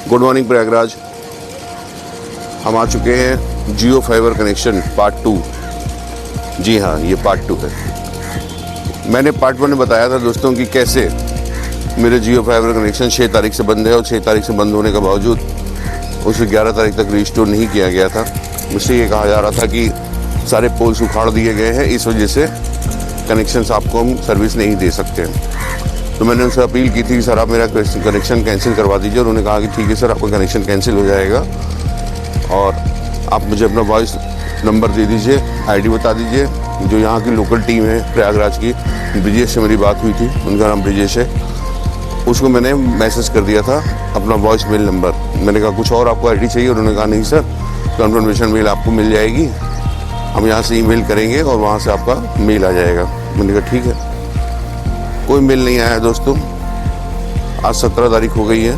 Good morning Prayagraj. हम आ चुके हैं जियो फाइबर कनेक्शन पार्ट 2। जी हाँ, ये पार्ट 2 है। मैंने पार्ट 1 में बताया था दोस्तों कि कैसे मेरे जियो फाइबर कनेक्शन 6 तारीख से बंद है और 6 तारीख से बंद होने के बावजूद उसे 11 तारीख तक रिस्टोर नहीं किया गया था। मुझसे ये कहा जा रहा था कि सारे पोल्स उखाड़ दिए गए हैं, इस वजह से कनेक्शंस आपको हम सर्विस नहीं दे सकते हैं। तो मैंने उनसे अपील की थी कि सर आप मेरा कनेक्शन कैंसिल करवा दीजिए, और उन्होंने कहा कि ठीक है सर, आपका कनेक्शन कैंसिल हो जाएगा और आप मुझे अपना वॉइस नंबर दे दीजिए, आईडी बता दीजिए। जो यहाँ की लोकल टीम है प्रयागराज की, ब्रिजेश से मेरी बात हुई थी, उनका नाम ब्रिजेश है, उसको मैंने मैसेज कर दिया था अपना वॉइस मेल नंबर। मैंने कहा कुछ और आपको आईडी चाहिए? उन्होंने कहा नहीं सर, कन्फर्मेशन मेल आपको मिल जाएगी, हम यहाँ से ईमेल करेंगे और वहाँ से आपका मेल आ जाएगा। मैंने कहा ठीक है। कोई मेल नहीं आया दोस्तों। आज 17 तारीख हो गई है,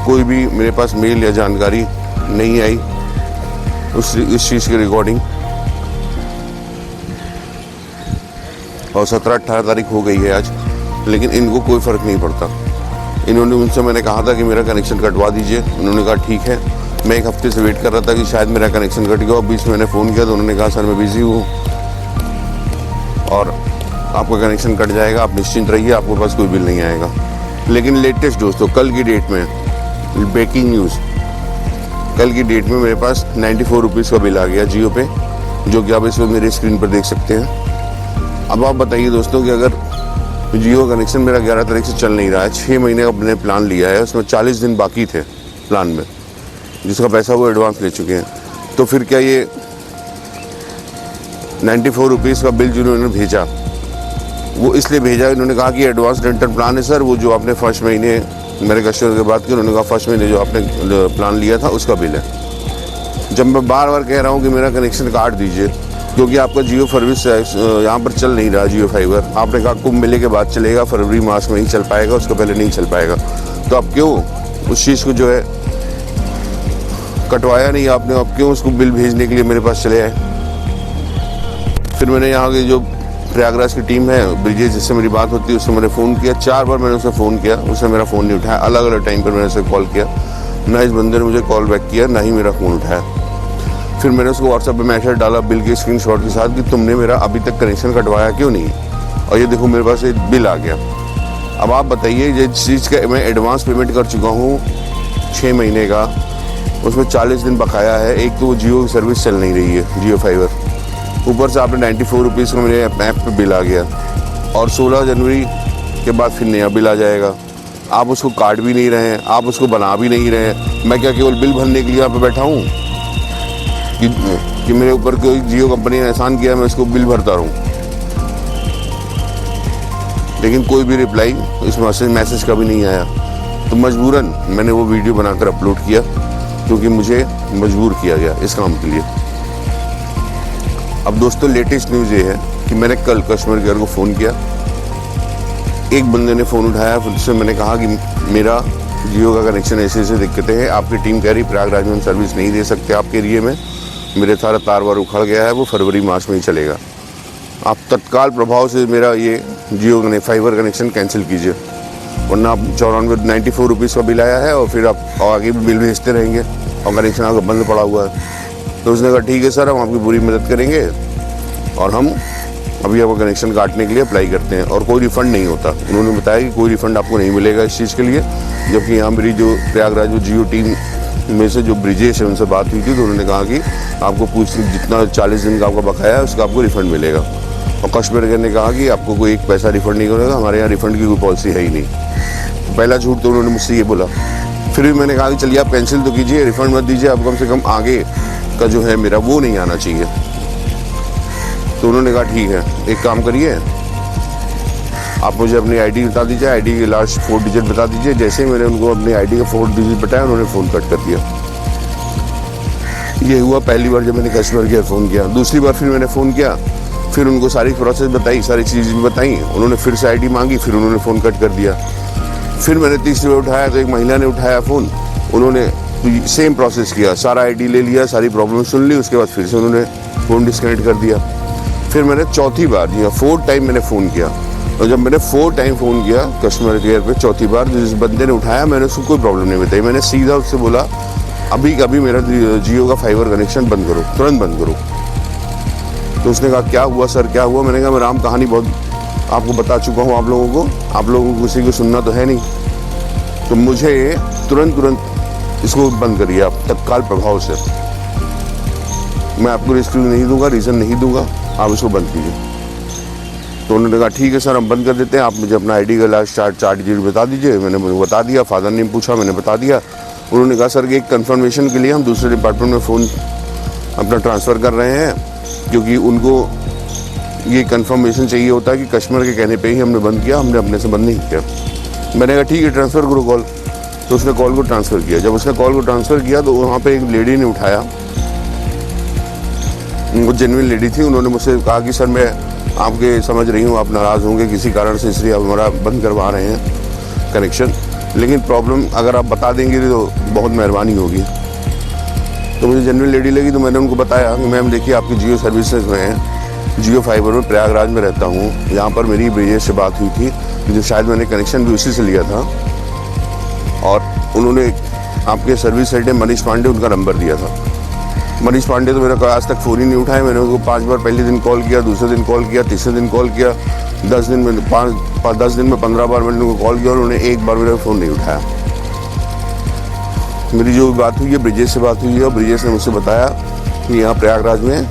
कोई भी मेरे पास मेल या जानकारी नहीं आई इस चीज़ की रिकॉर्डिंग। और 17-18 तारीख हो गई है आज, लेकिन इनको कोई फ़र्क नहीं पड़ता। इन्होंने उनसे मैंने कहा था कि मेरा कनेक्शन कटवा दीजिए, उन्होंने कहा ठीक है। मैं एक हफ्ते से वेट कर रहा था कि शायद मेरा कनेक्शन कट गया, और बीच में मैंने फ़ोन किया तो उन्होंने कहा सर मैं बिज़ी हूँ और आपका कनेक्शन कट जाएगा, आप निश्चिंत रहिए, आपके पास कोई बिल नहीं आएगा। लेकिन लेटेस्ट दोस्तों, कल की डेट में ब्रेकिंग न्यूज़, कल की डेट में मेरे पास 94 रुपीज़ का बिल आ गया जियो पे, जो कि आप इस वक्त मेरे स्क्रीन पर देख सकते हैं। अब आप बताइए दोस्तों कि अगर जियो कनेक्शन मेरा 11 तारीख से चल नहीं रहा है, 6 महीने का मैंने प्लान लिया है, उसमें 40 दिन बाकी थे प्लान में, जिसका पैसा वो एडवांस ले चुके हैं, तो फिर क्या ये 94 रुपीज़ का बिल जिन्होंने भेजा वो इसलिए भेजा, इन्होंने कहा कि एडवांस रेंटल प्लान है सर, वो जो आपने फर्स्ट महीने मेरे कस्टमर के बात की, उन्होंने कहा फर्स्ट महीने जो आपने प्लान लिया था उसका बिल है। जब मैं बार बार कह रहा हूँ कि मेरा कनेक्शन काट दीजिए क्योंकि आपका जियो सर्विस यहाँ पर चल नहीं रहा, जियो फाइबर, आपने कहा कुंभ मेले के बाद चलेगा, फरवरी मार्च में ही चल पाएगा, उसके पहले नहीं चल पाएगा, तो अब क्यों उस चीज़ को जो है कटवाया नहीं आपने, अब क्यों उसको बिल भेजने के लिए मेरे पास चले आए? फिर मैंने यहाँ की जो प्रयागराज की टीम है, ब्रिजेश जिससे मेरी बात होती है, उससे मैंने फ़ोन किया, 4 बार मैंने उसे फ़ोन किया, उसने मेरा फ़ोन नहीं उठाया। अलग अलग टाइम पर मैंने उसे कॉल किया, ना इस बंदे ने मुझे कॉल बैक किया, ना ही मेरा फ़ोन उठाया। फिर मैंने उसको व्हाट्सएप पे मैसेज डाला बिल के स्क्रीनशॉट के साथ कि तुमने मेरा अभी तक कनेक्शन कटवाया क्यों नहीं, और ये देखो मेरे पास एक बिल आ गया। अब आप बताइए, जिस चीज़ का मैं एडवांस पेमेंट कर चुका हूँ 6 महीने का, उसमें 40 दिन बकाया है। एक तो वो जियो की सर्विस चल नहीं रही है, जियो फाइबर, ऊपर से आपने 94 रुपीज़ का मेरे ऐप पे बिल आ गया, और 16 जनवरी के बाद फिर नया बिल आ जाएगा। आप उसको काट भी नहीं रहे हैं, आप उसको बना भी नहीं रहे हैं। मैं क्या केवल बिल भरने के लिए यहाँ पे बैठा हूँ कि मेरे ऊपर कोई जियो कंपनी ने एहसान किया, मैं इसको बिल भरता रहूँ? लेकिन कोई भी रिप्लाई इस मैसेज का भी नहीं आया, तो मजबूरन मैंने वो वीडियो बनाकर अपलोड किया, क्योंकि मुझे मजबूर किया गया इस काम के लिए। अब दोस्तों लेटेस्ट न्यूज़ ये है कि मैंने कल कस्टमर केयर को फ़ोन किया, एक बंदे ने फ़ोन उठाया, फिर उससे मैंने कहा कि मेरा जियो का कनेक्शन ऐसे ऐसे दिक्कतें हैं, आपकी टीम कह रही प्रयागराज में हम सर्विस नहीं दे सकते आपके एरिए में, मेरे सारा तार वार उखड़ गया है, वो फरवरी मार्च में ही चलेगा, आप तत्काल प्रभाव से मेरा ये जियो फाइबर कनेक्शन कैंसिल कीजिए, वरना आप 94 रुपीज़ का बिल आया है और फिर आप आगे भी बिल भेजते रहेंगे और कनेक्शन आपका बंद पड़ा हुआ है। तो उसने कहा ठीक है सर, हम आपकी पूरी मदद करेंगे और हम अभी आपका कनेक्शन काटने के लिए अप्लाई करते हैं, और कोई रिफ़ंड नहीं होता। उन्होंने बताया कि कोई रिफ़ंड आपको नहीं मिलेगा इस चीज़ के लिए, जबकि यहाँ मेरी जो प्रयागराज जो जियो टीम में से जो ब्रिजेश है उनसे बात हुई थी, तो उन्होंने कहा कि आपको जितना 40 दिन का आपका बकाया है उसका आपको रिफ़ंड मिलेगा, और कस्टमर केयर ने कहा कि आपको कोई एक पैसा रिफ़ंड नहीं करेगा, हमारे यहाँ रिफ़ंड की कोई पॉलिसी है ही नहीं। पहला झूठ तो उन्होंने मुझसे ये बोला। फिर भी मैंने कहा कि चलिए आप कैंसिल तो कीजिए, रिफ़ंड मत दीजिए, आप कम से कम आगे का जो है मेरा वो नहीं आना चाहिए। तो उन्होंने कहा ठीक है, एक काम करिए, आप मुझे अपनी आईडी बता दीजिए, आईडी के लास्ट 4 डिजिट बता दीजिए। जैसे ही मैंने उनको अपनी आईडी का 4 डिजिट बताया, उन्होंने फ़ोन कट कर दिया। ये हुआ पहली बार जब मैंने कस्टमर केयर फ़ोन किया। दूसरी बार फिर मैंने फ़ोन किया, फिर उनको सारी प्रोसेस बताई, सारी चीज़ें भी बताई, उन्होंने फिर से आईडी मांगी, फिर उन्होंने फ़ोन कट कर दिया। फिर मैंने तीसरी बार उठाया तो एक महिला ने उठाया फ़ोन, उन्होंने सेम प्रोसेस किया, सारा आईडी ले लिया, सारी प्रॉब्लम सुन ली, उसके बाद फिर से उन्होंने फ़ोन डिस्कनेक्ट कर दिया। फिर मैंने चौथी बार, जी हाँ 4 टाइम मैंने फ़ोन किया, और जब मैंने 4 टाइम फ़ोन किया कस्टमर केयर पे, चौथी बार जिस बंदे ने उठाया मैंने उसको कोई प्रॉब्लम नहीं बताई। मैंने सीधा उससे बोला अभी कभी मेरा जियो का फाइबर कनेक्शन बंद करो, तुरंत बंद करो। तो उसने कहा क्या हुआ सर, क्या हुआ? मैंने कहा मैं राम कहानी बहुत आपको बता चुका हूँ, आप लोगों को किसी को सुनना तो है नहीं, तो मुझे तुरंत इसको बंद करिए आप तत्काल प्रभाव से। मैं आपको एक्सक्यूज नहीं दूंगा, रीज़न नहीं दूंगा, आप इसको बंद कीजिए। तो उन्होंने कहा ठीक है सर हम बंद कर देते हैं, आप मुझे अपना आईडी का लास्ट 4 डिजिट बता दीजिए। मैंने बता दिया, फादर नेम पूछा, मैंने बता दिया। उन्होंने कहा सर कि एक कंफर्मेशन के लिए हम दूसरे डिपार्टमेंट में फ़ोन अपना ट्रांसफ़र कर रहे हैं, क्योंकि उनको ये कंफर्मेशन चाहिए होता है कि कस्टमर के कहने पे ही हमने बंद किया, हमने अपने से बंद नहीं किया। मैंने कहा ठीक है ट्रांसफ़र करो कॉल। तो उसने कॉल को ट्रांसफ़र किया। जब उसने कॉल को ट्रांसफ़र किया तो वहाँ पे एक लेडी ने उठाया, वो जेन्युइन लेडी थी। उन्होंने मुझसे कहा कि सर मैं आपके समझ रही हूँ आप नाराज़ होंगे किसी कारण से, इसलिए आप हमारा बंद करवा रहे हैं कनेक्शन, लेकिन प्रॉब्लम अगर आप बता देंगे तो बहुत मेहरबानी होगी। तो मुझे जेन्युइन लेडी लगी, तो मैंने उनको बताया कि मैम देखिए आपकी जियो सर्विसेज में, जियो फाइबर में प्रयागराज में रहता हूँ, यहाँ पर मेरी ब्रिजेश से बात हुई थी, जो शायद मैंने कनेक्शन भी उसी से लिया था, और उन्होंने आपके सर्विस हेड मनीष पांडे उनका नंबर दिया था। मनीष पांडे तो मेरा आज तक फ़ोन ही नहीं उठाया। मैंने उनको 5 बार पहले दिन कॉल किया, दूसरे दिन कॉल किया, तीसरे दिन कॉल किया, 10 दिन में 15 बार मैंने उनको कॉल किया और उन्होंने एक बार मेरा फ़ोन नहीं उठाया। मेरी जो बात हुई है ब्रिजेश से बात हुई है, और ब्रिजेश ने मुझसे बताया कि यहाँ प्रयागराज में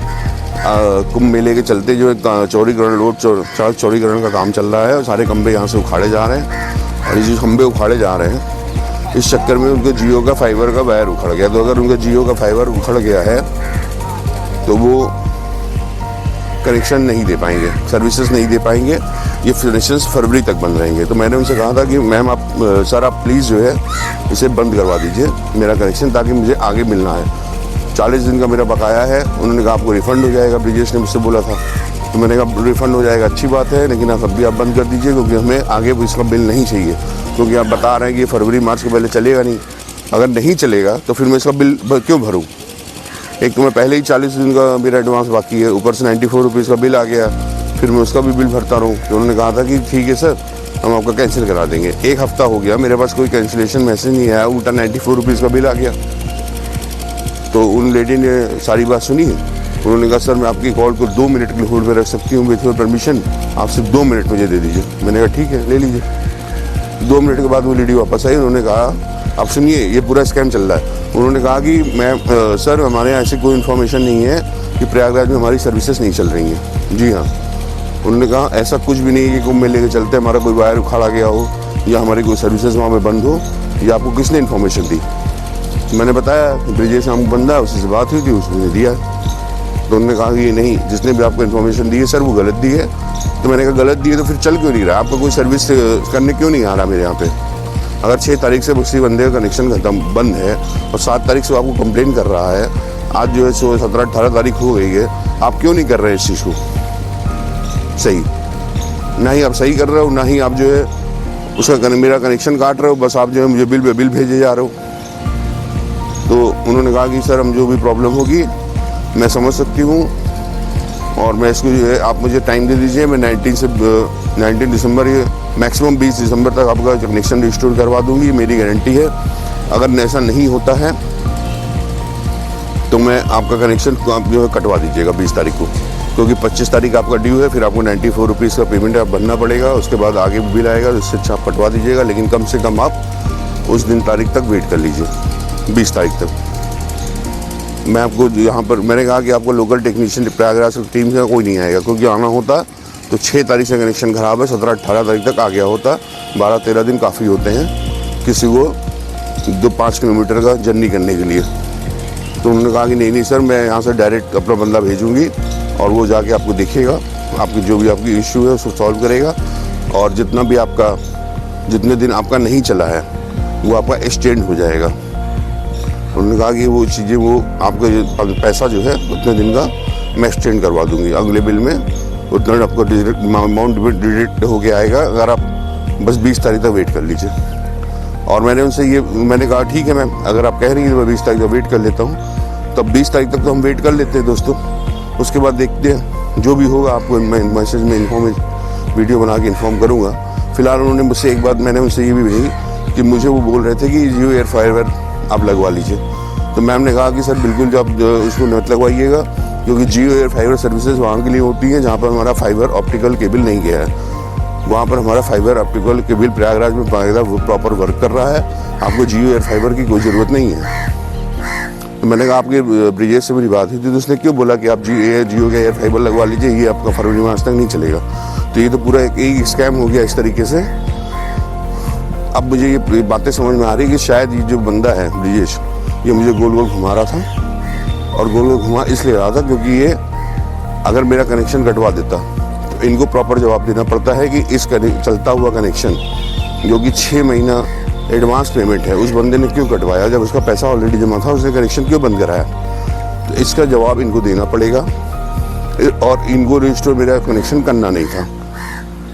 कुंभ मेले के चलते जो चौड़ीकरण रोड चौड़ीकरण का काम चल रहा है, और सारे खंभे यहाँ से उखाड़े जा रहे हैं, और ये जो खंभे उखाड़े जा रहे हैं इस चक्कर में उनके जियो का फाइबर का वायर उखड़ गया। तो अगर उनका जियो का फाइबर उखड़ गया है तो वो कनेक्शन नहीं दे पाएंगे, सर्विसेज नहीं दे पाएंगे, ये कनेक्शंस फरवरी तक बंद रहेंगे। तो मैंने उनसे कहा था कि मैम सर आप प्लीज़ जो है इसे बंद करवा दीजिए मेरा कनेक्शन, ताकि मुझे आगे मिलना है। 40 दिन का मेरा बकाया है। उन्होंने कहा आपको रिफ़ंड हो जाएगा, ब्रिजेश ने मुझसे बोला था। तो मैंने कहा रिफ़ंड हो जाएगा, अच्छी बात है, लेकिन आप अभी आप बंद कर दीजिए, क्योंकि हमें आगे इसका बिल नहीं चाहिए, क्योंकि आप बता रहे हैं कि ये फरवरी मार्च के पहले चलेगा नहीं। अगर नहीं चलेगा तो फिर मैं इसका बिल क्यों भरूँ? एक तो मैं पहले ही 40 दिन का मेरा एडवांस बाकी है, ऊपर से 94 रुपीज़ का बिल आ गया, फिर मैं उसका भी बिल भरता रहूँ। तो उन्होंने कहा था कि ठीक है सर हम आपका कैंसिल करा देंगे। 1 हफ़्ता हो गया, मेरे पास कोई कैंसिलेशन मैसेज नहीं आया, उल्टा 94 रुपीज़ का बिल आ गया। तो उन लेडी ने सारी बात सुनी। उन्होंने कहा सर मैं आपकी कॉल को 2 मिनट के लिए होल्ड पे रख सकती हूँ विथ योर परमिशन, आप सिर्फ 2 मिनट मुझे दे दीजिए। मैंने कहा ठीक है ले लीजिए। 2 मिनट के बाद वो लेडी वापस आई। उन्होंने कहा आप सुनिए ये पूरा स्कैम चल रहा है। उन्होंने कहा कि मैं सर हमारे यहाँ ऐसी कोई इन्फॉर्मेशन नहीं है कि प्रयागराज में हमारी सर्विसेज नहीं चल रही हैं। जी हाँ, उन्होंने कहा ऐसा कुछ भी नहीं है कि कुंभ मेले के चलते हमारा कोई वायर उखाड़ा गया हो या हमारी कोई सर्विसेज वहाँ पे बंद हो, ये आपको किसने इन्फॉर्मेशन दी? मैंने बताया ब्रिजेश नाम बंदा है, उसी से बात हुई थी, उसने दिया। तो उन्होंने कहा कि ये नहीं, जिसने भी आपको इन्फॉर्मेशन दी है सर वो गलत दी है। तो मैंने कहा गलत दी है तो फिर चल क्यों नहीं रहा, आपका कोई सर्विस करने क्यों नहीं आ रहा मेरे यहाँ पे? अगर 6 तारीख से उसी बंदे का कनेक्शन खत्म बंद है और 7 तारीख से आपको कंप्लेन कर रहा है, आज जो है 17-18 तारीख हो गई है, आप क्यों नहीं कर रहे हैं इस चीज़ को सही? ना ही आप सही कर रहे हो, ना ही आप जो है उसका मेरा कनेक्शन काट रहे हो, बस आप जो है मुझे बिल भेजे जा रहे हो। तो उन्होंने कहा कि सर हम जो भी प्रॉब्लम होगी मैं समझ सकती हूँ, और मैं इसको जो है आप मुझे टाइम दे दीजिए, मैं 19 दिसंबर ये मैक्सिमम 20 दिसंबर तक आपका कनेक्शन रिस्टोर करवा दूंगी, मेरी गारंटी है। अगर ऐसा नहीं होता है तो मैं आपका कनेक्शन आप जो है कटवा दीजिएगा 20 तारीख को, क्योंकि 25 तारीख आपका ड्यू है, फिर आपको 94 रुपीज़ का पेमेंट आप भरना पड़ेगा, उसके बाद आगे बिल आएगा, उससे अच्छा आप कटवा दीजिएगा। लेकिन कम से कम आप उस दिन तारीख तक वेट कर लीजिए, 20 तारीख तक। मैं आपको यहाँ पर मैंने कहा कि आपको लोकल टेक्नीशियन प्रयागराज टीम से कोई नहीं आएगा, क्योंकि आना होता तो 6 तारीख से कनेक्शन ख़राब है, 17-18 तारीख तक आ गया होता। 12-13 दिन काफ़ी होते हैं किसी को 2-5 किलोमीटर का जर्नी करने के लिए। तो उन्होंने कहा कि नहीं सर मैं यहाँ से डायरेक्ट अपना बंदा भेजूँगी और वो जाके आपको देखेगा, आपकी जो भी आपकी इश्यू है उसको सॉल्व करेगा, और जितने दिन आपका नहीं चला है वो आपका एक्सटेंड हो जाएगा। उन्होंने कहा कि वो चीज़ें वो आपका पैसा जो है उतने दिन का मैं एक्सटेंड करवा दूंगी, अगले बिल में उतना आपको अमाउंट डिडक्ट हो के आएगा, अगर आप बस 20 तारीख तक वेट कर लीजिए। और मैंने कहा ठीक है मैम, अगर आप कह रही हैं तो मैं 20 तारीख तक वेट कर लेता हूँ, तब 20 तारीख तक तो हम वेट कर लेते हैं दोस्तों। उसके बाद देखते हैं जो भी होगा, आपको मैसेज में वीडियो बना के इन्फॉर्म करूँगा। फिलहाल उन्होंने मुझसे एक बात मैंने उनसे ये भी भेजी कि मुझे वो बोल रहे थे कि जियो एयर फाइबर आप लगवा लीजिए। तो मैम ने कहा कि सर बिल्कुल जो आप उसको मत लगवाइएगा, क्योंकि जियो एयर फाइबर सर्विसेज वहाँ के लिए होती हैं जहाँ पर हमारा फाइबर ऑप्टिकल केबल नहीं गया है। वहाँ पर हमारा फाइबर ऑप्टिकल केबल प्रयागराज में प्रॉपर वर्क कर रहा है। आपको जियो एयर फाइबर की कोई ज़रूरत नहीं है। तो मैंने कहा आपके ब्रिजेश से मेरी बात हुई थी, तो उसने क्यों बोला कि आप जियो का एयर फाइबर लगवा लीजिए, ये आपका फरवरी मास तक नहीं चलेगा। तो ये तो पूरा एक स्कैम हो गया इस तरीके से। अब मुझे ये बातें समझ में आ रही कि शायद ये जो बंदा है ब्रिजेश, ये मुझे गोल गोल घुमा रहा था। और गोल गोल घुमा इसलिए रहा था क्योंकि ये अगर मेरा कनेक्शन कटवा देता तो इनको प्रॉपर जवाब देना पड़ता है कि इस चलता हुआ कनेक्शन जो कि 6 महीना एडवांस पेमेंट है, उस बंदे ने क्यों कटवाया। जब उसका पैसा ऑलरेडी जमा था उसने कनेक्शन क्यों बंद कराया। तो इसका जवाब इनको देना पड़ेगा। और इनको रजिस्टर मेरा कनेक्शन करना नहीं था,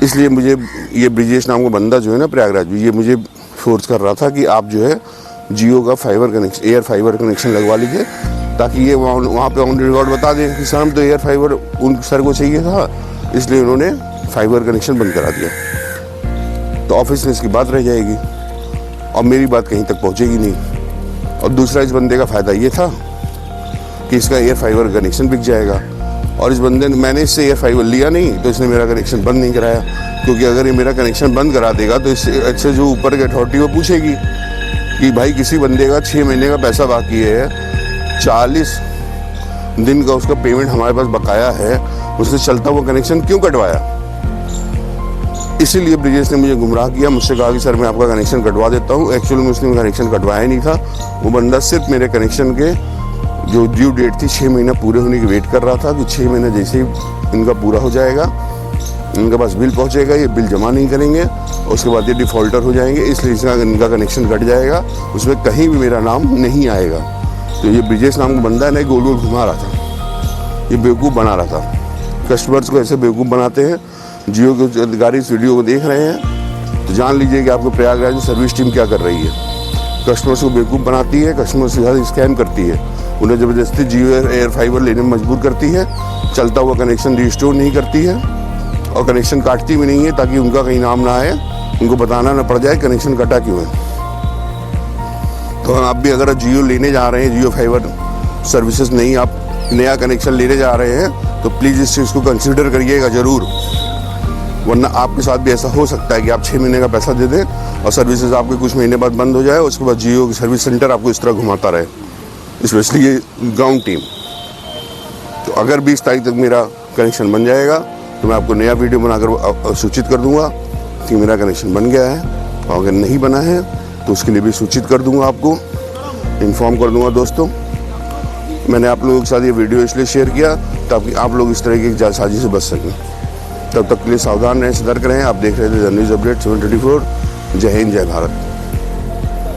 इसलिए मुझे ये ब्रिजेश नाम का बंदा जो है ना प्रयागराज में, ये मुझे फोर्स कर रहा था कि आप जो है जियो का fibre connection, air fibre connection लगवा लीजिए, ताकि ये वहाँ पे ऑन रिकॉर्ड बता दें कि सर हम तो एयर फाइबर उन सर को चाहिए था, इसलिए उन्होंने फाइबर कनेक्शन बंद करा दिया। तो ऑफिस में इसकी बात रह जाएगी और मेरी बात कहीं तक पहुँचेगी नहीं। और दूसरा, इस बंदे का फ़ायदा ये था कि इसका एयर फाइबर कनेक्शन बिक जाएगा। और इस बंदे ने, मैंने इससे एयर फाइबर लिया नहीं तो इसने मेरा कनेक्शन बंद नहीं कराया, क्योंकि अगर ये मेरा कनेक्शन बंद करा देगा तो इससे जो ऊपर की अथॉरिटी वो पूछेगी कि भाई किसी बंदे का 6 महीने का पैसा बाकी है, 40 दिन का उसका पेमेंट हमारे पास बकाया है, उसने चलता हुआ कनेक्शन क्यों कटवाया। इसीलिए ब्रिजेश ने मुझे गुमराह किया, मुझसे कहा कि सर मैं आपका कनेक्शन कटवा देता हूँ। एक्चुअली में उसने कनेक्शन कटवाया नहीं था, वो बंदा सिर्फ मेरे कनेक्शन के जो ड्यू डेट थी 6 महीना पूरे होने की वेट कर रहा था कि 6 महीने जैसे ही इनका पूरा हो जाएगा, इनके पास बिल पहुंचेगा, ये बिल जमा नहीं करेंगे, उसके बाद ये डिफ़ॉल्टर हो जाएंगे, इसलिए इनका कनेक्शन कट जाएगा, उसमें कहीं भी मेरा नाम नहीं आएगा। तो ये ब्रिजेश नाम का बंदा है ना, गोल गोल घुमा रहा था, ये बेवकूफ़ बना रहा था। कस्टमर्स को ऐसे बेवकूफ़ बनाते हैं। जियो के अधिकारी इस वीडियो को देख रहे हैं तो जान लीजिए कि आपको प्रयागराज में सर्विस टीम क्या कर रही है। कस्टमर्स को बेवकूफ़ बनाती है, कस्टमर्स के साथ स्कैम करती है, उन्हें ज़बरदस्ती जियो एयर फाइबर लेने में मजबूर करती है, चलता हुआ कनेक्शन रिस्टोर नहीं करती है और कनेक्शन काटती भी नहीं है, ताकि उनका कहीं नाम ना आए, उनको बताना ना पड़ जाए कनेक्शन कटा क्यों है। तो आप भी अगर जियो लेने जा रहे हैं, जियो फाइबर सर्विसेज नहीं, आप नया कनेक्शन लेने जा रहे हैं, तो प्लीज़ इस चीज़ को कंसिडर करिएगा ज़रूर, वरना आपके साथ भी ऐसा हो सकता है कि आप 6 महीने का पैसा दे दें और सर्विसेज आपके कुछ महीने बाद बंद हो जाए, उसके बाद जियो की सर्विस सेंटर आपको इस तरह घुमाता रहे, स्पेशली ये ग्राउंड टीम। तो अगर 20 तारीख तक मेरा कनेक्शन बन जाएगा तो मैं आपको नया वीडियो बनाकर सूचित कर दूंगा कि मेरा कनेक्शन बन गया है, और अगर नहीं बना है तो उसके लिए भी सूचित कर दूंगा, आपको इन्फॉर्म कर दूंगा। दोस्तों, मैंने आप लोगों के साथ ये वीडियो इसलिए शेयर किया ताकि आप लोग इस तरह की जालसाजी से बच सकें। तब तक के लिए सावधान रहें, सतर्क रहें। आप देख रहे थे द न्यूज़ अपडेट 724। जय हिंद, जय भारत।